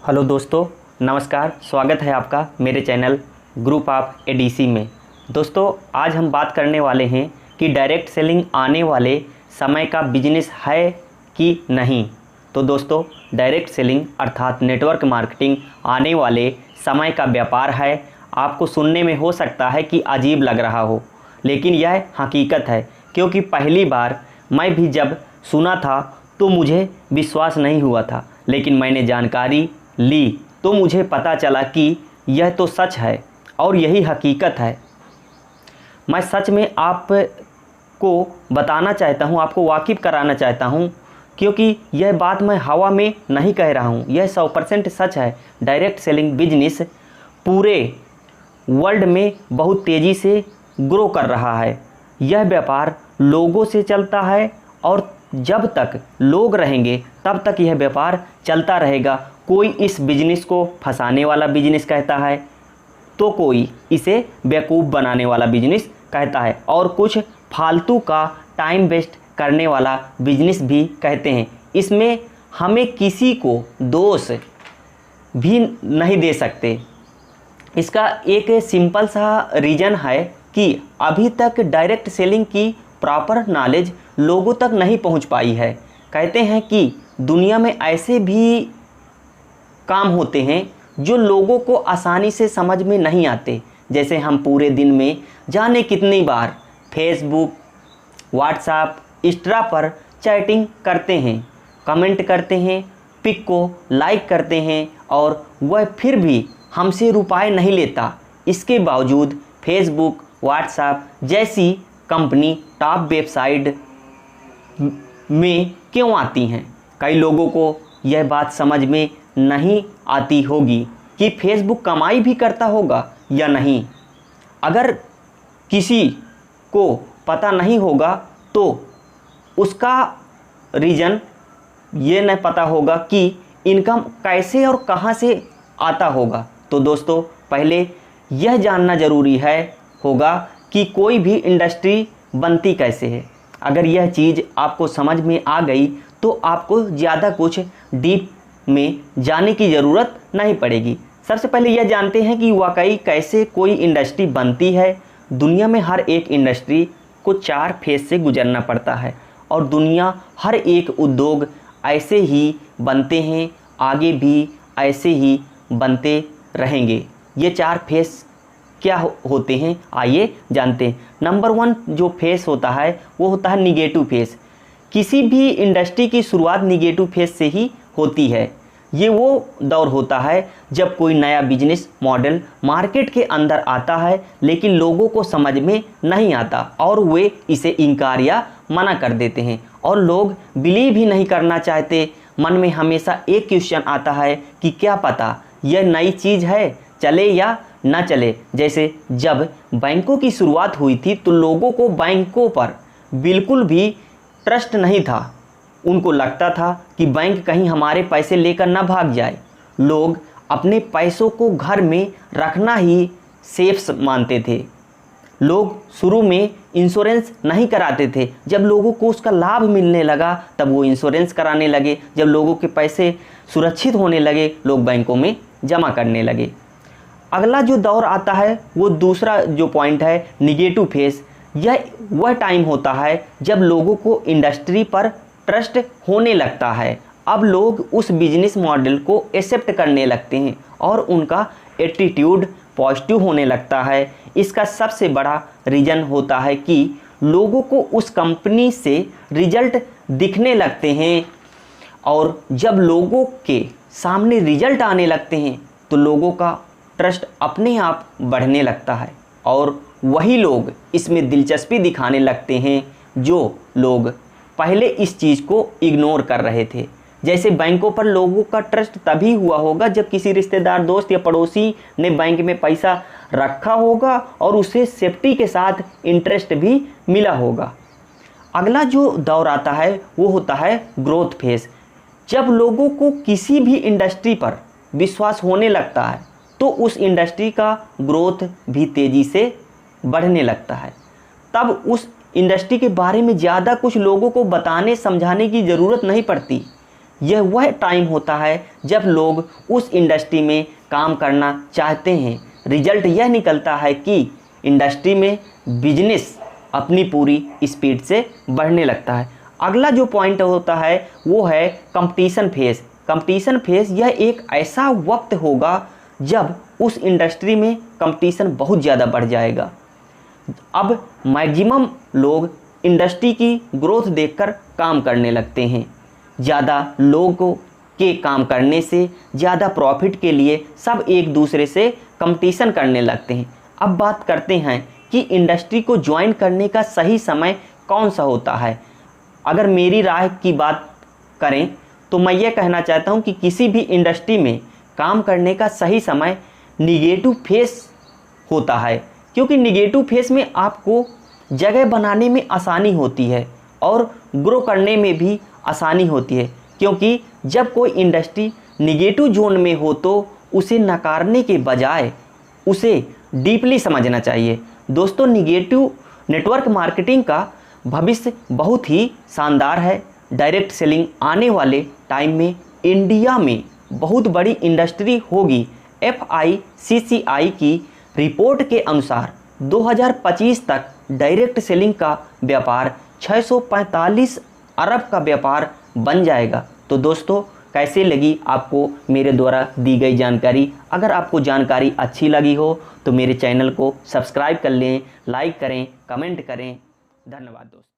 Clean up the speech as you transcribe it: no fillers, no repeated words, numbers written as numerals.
Hello दोस्तों, नमस्कार। स्वागत है आपका मेरे चैनल ग्रुप ऑफ एडीसी में। दोस्तों, आज हम बात करने वाले हैं कि डायरेक्ट सेलिंग आने वाले समय का बिजनेस है कि नहीं। तो दोस्तों, डायरेक्ट सेलिंग अर्थात नेटवर्क मार्केटिंग आने वाले समय का व्यापार है। आपको सुनने में हो सकता है कि अजीब लग रहा हो, लेकिन यह हकीकत है, क्योंकि पहली बार मैं भी जब सुना था तो मुझे विश्वास नहीं हुआ था, लेकिन मैंने जानकारी ली तो मुझे पता चला कि यह तो सच है और यही हकीकत है। मैं सच में आपको बताना चाहता हूँ, आपको वाकिफ़ कराना चाहता हूँ, क्योंकि यह बात मैं हवा में नहीं कह रहा हूँ, यह 100% सच है। डायरेक्ट सेलिंग बिजनेस पूरे वर्ल्ड में बहुत तेज़ी से ग्रो कर रहा है। यह व्यापार लोगों से चलता है और जब तक लोग रहेंगे तब तक यह व्यापार चलता रहेगा। कोई इस बिजनेस को फंसाने वाला बिजनेस कहता है, तो कोई इसे बेवकूफ़ बनाने वाला बिजनेस कहता है, और कुछ फालतू का टाइम वेस्ट करने वाला बिजनेस भी कहते हैं। इसमें हमें किसी को दोष भी नहीं दे सकते। इसका एक सिंपल सा रीज़न है कि अभी तक डायरेक्ट सेलिंग की प्रॉपर नॉलेज लोगों तक नहीं पहुंच पाई है। कहते हैं कि दुनिया में ऐसे भी काम होते हैं जो लोगों को आसानी से समझ में नहीं आते। जैसे हम पूरे दिन में जाने कितनी बार फेसबुक, व्हाट्सएप, इंस्टा पर चैटिंग करते हैं, कमेंट करते हैं, पिक को लाइक करते हैं, और वह फिर भी हमसे रुपए नहीं लेता। इसके बावजूद फेसबुक, व्हाट्सएप जैसी कंपनी टॉप वेबसाइट में क्यों आती हैं? कई लोगों को यह बात समझ में नहीं आती होगी कि फेसबुक कमाई भी करता होगा या नहीं। अगर किसी को पता नहीं होगा तो उसका रीज़न ये नहीं पता होगा कि इनकम कैसे और कहाँ से आता होगा। तो दोस्तों, पहले यह जानना ज़रूरी होगा कि कोई भी इंडस्ट्री बनती कैसे है। अगर यह चीज़ आपको समझ में आ गई तो आपको ज़्यादा कुछ डीप में जाने की ज़रूरत नहीं पड़ेगी। सबसे पहले यह जानते हैं कि वाकई कैसे कोई इंडस्ट्री बनती है। दुनिया में हर एक इंडस्ट्री को 4 फेज से गुजरना पड़ता है, और दुनिया हर एक उद्योग ऐसे ही बनते हैं, आगे भी ऐसे ही बनते रहेंगे। ये 4 फेज क्या होते हैं, आइए जानते हैं। नंबर 1 जो फेस होता है वो होता है निगेटिव फेस। किसी भी इंडस्ट्री की शुरुआत निगेटिव फेस से ही होती है। ये वो दौर होता है जब कोई नया बिजनेस मॉडल मार्केट के अंदर आता है, लेकिन लोगों को समझ में नहीं आता और वे इसे इनकार या मना कर देते हैं, और लोग बिलीव ही नहीं करना चाहते। मन में हमेशा एक क्वेश्चन आता है कि क्या पता यह नई चीज़ है, चले या ना चले। जैसे जब बैंकों की शुरुआत हुई थी तो लोगों को बैंकों पर बिल्कुल भी ट्रस्ट नहीं था। उनको लगता था कि बैंक कहीं हमारे पैसे लेकर ना भाग जाए। लोग अपने पैसों को घर में रखना ही सेफ मानते थे। लोग शुरू में इंश्योरेंस नहीं कराते थे। जब लोगों को उसका लाभ मिलने लगा तब वो इंश्योरेंस कराने लगे। जब लोगों के पैसे सुरक्षित होने लगे, लोग बैंकों में जमा करने लगे। अगला जो दौर आता है वो दूसरा जो पॉइंट है निगेटिव फेस। यह वह टाइम होता है जब लोगों को इंडस्ट्री पर ट्रस्ट होने लगता है। अब लोग उस बिजनेस मॉडल को एक्सेप्ट करने लगते हैं और उनका एटीट्यूड पॉजिटिव होने लगता है। इसका सबसे बड़ा रीज़न होता है कि लोगों को उस कंपनी से रिजल्ट दिखने लगते हैं, और जब लोगों के सामने रिजल्ट आने लगते हैं तो लोगों का ट्रस्ट अपने आप बढ़ने लगता है, और वही लोग इसमें दिलचस्पी दिखाने लगते हैं जो लोग पहले इस चीज़ को इग्नोर कर रहे थे। जैसे बैंकों पर लोगों का ट्रस्ट तभी हुआ होगा जब किसी रिश्तेदार, दोस्त या पड़ोसी ने बैंक में पैसा रखा होगा और उसे सेफ्टी के साथ इंटरेस्ट भी मिला होगा। अगला जो दौर आता है वो होता है ग्रोथ फेज। जब लोगों को किसी भी इंडस्ट्री पर विश्वास होने लगता है तो उस इंडस्ट्री का ग्रोथ भी तेज़ी से बढ़ने लगता है। तब उस इंडस्ट्री के बारे में ज़्यादा कुछ लोगों को बताने समझाने की ज़रूरत नहीं पड़ती। यह वह टाइम होता है जब लोग उस इंडस्ट्री में काम करना चाहते हैं। रिजल्ट यह निकलता है कि इंडस्ट्री में बिजनेस अपनी पूरी स्पीड से बढ़ने लगता है। अगला जो पॉइंट होता है वो है कंपटीशन फेज। कंपटीशन फेज यह एक ऐसा वक्त होगा जब उस इंडस्ट्री में कंपटीशन बहुत ज़्यादा बढ़ जाएगा। अब मैक्सिमम लोग इंडस्ट्री की ग्रोथ देखकर काम करने लगते हैं। ज़्यादा लोगों के काम करने से ज़्यादा प्रॉफिट के लिए सब एक दूसरे से कंपटीशन करने लगते हैं। अब बात करते हैं कि इंडस्ट्री को ज्वाइन करने का सही समय कौन सा होता है। अगर मेरी राय की बात करें तो मैं ये कहना चाहता हूँ कि किसी भी इंडस्ट्री में काम करने का सही समय निगेटिव फेस होता है, क्योंकि निगेटिव फेस में आपको जगह बनाने में आसानी होती है और ग्रो करने में भी आसानी होती है। क्योंकि जब कोई इंडस्ट्री निगेटिव जोन में हो तो उसे नकारने के बजाय उसे डीपली समझना चाहिए। दोस्तों, निगेटिव नेटवर्क मार्केटिंग का भविष्य बहुत ही शानदार है। डायरेक्ट सेलिंग आने वाले टाइम में इंडिया में बहुत बड़ी इंडस्ट्री होगी। FICCI की रिपोर्ट के अनुसार 2025 तक डायरेक्ट सेलिंग का व्यापार 645 अरब का व्यापार बन जाएगा। तो दोस्तों, कैसे लगी आपको मेरे द्वारा दी गई जानकारी? अगर आपको जानकारी अच्छी लगी हो तो मेरे चैनल को सब्सक्राइब कर लें, लाइक करें, कमेंट करें। धन्यवाद दोस्तों।